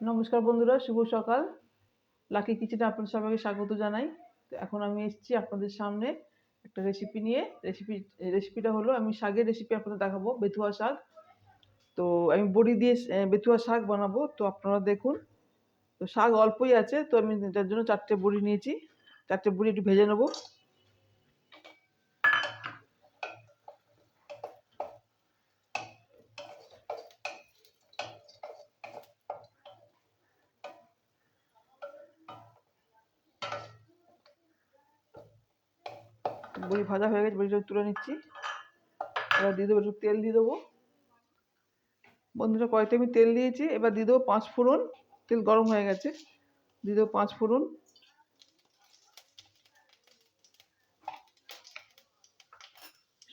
নমস্কার বন্ধুরা, শুভ সকাল। লাকি কিচেনে আপনাদের সবাইকে স্বাগত জানাই। তো এখন আমি এসেছি আপনাদের সামনে একটা রেসিপি নিয়ে। রেসিপিটা হলো, আমি শাকের রেসিপি আপনাদের দেখাবো, বেথুয়া শাক। তো আমি বড়ি দিয়ে বেথুয়া শাক বানাবো। তো আপনারা দেখুন। তো শাক অল্পই আছে, তো আমি তার জন্য 4টে বড়ি নিয়েছি। 4টে বড়ি একটু ভেজে নেবো। বড়ি ভাজা হয়ে গেছে, বড়িটা তুলে নিচ্ছি। এবার দিয়ে দেবো, একটু তেল দিয়ে দেবো। বন্ধুরা, কয়েকটা আমি তেল দিয়েছি। এবার দিয়ে দেবো 5 ফোড়ন। তেল গরম হয়ে গেছে, দিয়ে দেবো 5 ফোড়ন,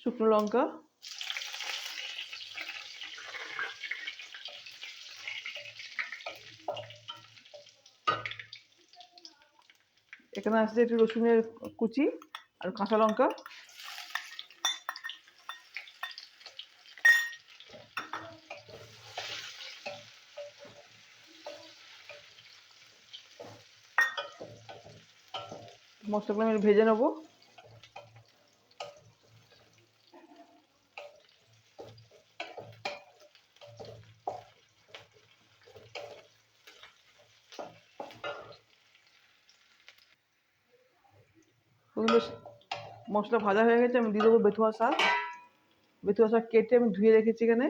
শুকনো লঙ্কা, এখানে আসছে একটু রসুনের কুচি আর কাঁচা লঙ্কা। মশলাগুলো আমি ভেজে নেবো। মশলা ভাজা হয়ে গেছে, আমি দিয়ে দেবো বেথুয়া শাক। বেথুয়া শাক কেটে আমি ধুয়ে রেখেছি এখানে।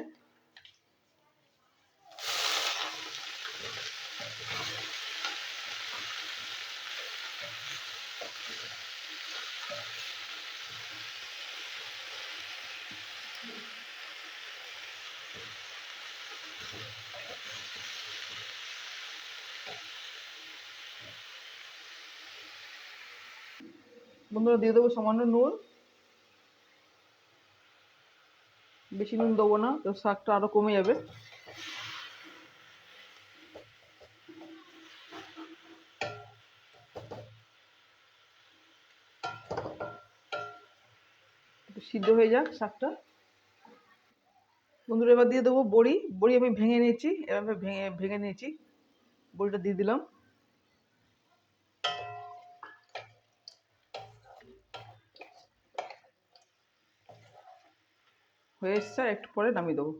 বন্ধুরা, দিয়ে দেবো সামান্য নুন। বেশি নুন দেবো না, তো শাকটা আরো কমে যাবে। একটু সিদ্ধ হয়ে যাক শাকটা। বন্ধুরা, এবার দিয়ে দেবো বড়ি। বড়ি আমি ভেঙে নিয়েছি, এভাবে ভেঙে ভেঙে নিয়েছি। বড়িটা দিয়ে দিলাম। হয়ে এসছে, একটু পরে নামিয়ে দেবো।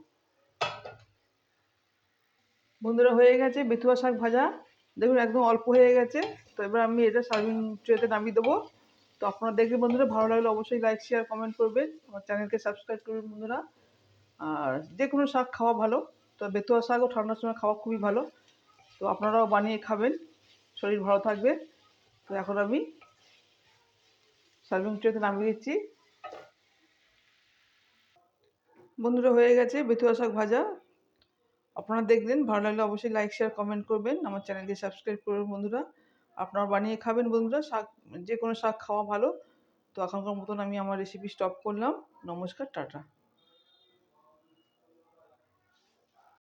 বন্ধুরা, হয়ে গেছে বেথুয়া শাক ভাজা। দেখুন, একদম অল্প হয়ে গেছে। তো এবার আমি এটা সার্ভিং ট্রেতে নামিয়ে দেবো। তো আপনারা দেখবেন বন্ধুরা, ভালো লাগলে অবশ্যই লাইক, শেয়ার, কমেন্ট করবেন। আমার চ্যানেলকে সাবস্ক্রাইব করবেন বন্ধুরা। আর যে কোনো শাক খাওয়া ভালো, তো বেথুয়া শাকও ঠান্ডার সময় খাওয়া খুবই ভালো। তো আপনারাও বানিয়ে খাবেন, শরীর ভালো থাকবে। তো এখন আমি সার্ভিং ট্রেতে নামিয়ে দিচ্ছি। বন্ধুরা, হয়ে গেছে বেথুয়া শাক ভাজা। আপনারা দেখলেন, ভালো লাগলে অবশ্যই লাইক, শেয়ার, কমেন্ট করবেন। আমার চ্যানেলকে সাবস্ক্রাইব করবেন বন্ধুরা। আপনারা বানিয়ে খাবেন বন্ধুরা। শাক, যে কোনো শাক খাওয়া ভালো। তো এখনকার মতন আমি আমার রেসিপি স্টপ করলাম। নমস্কার, টাটা।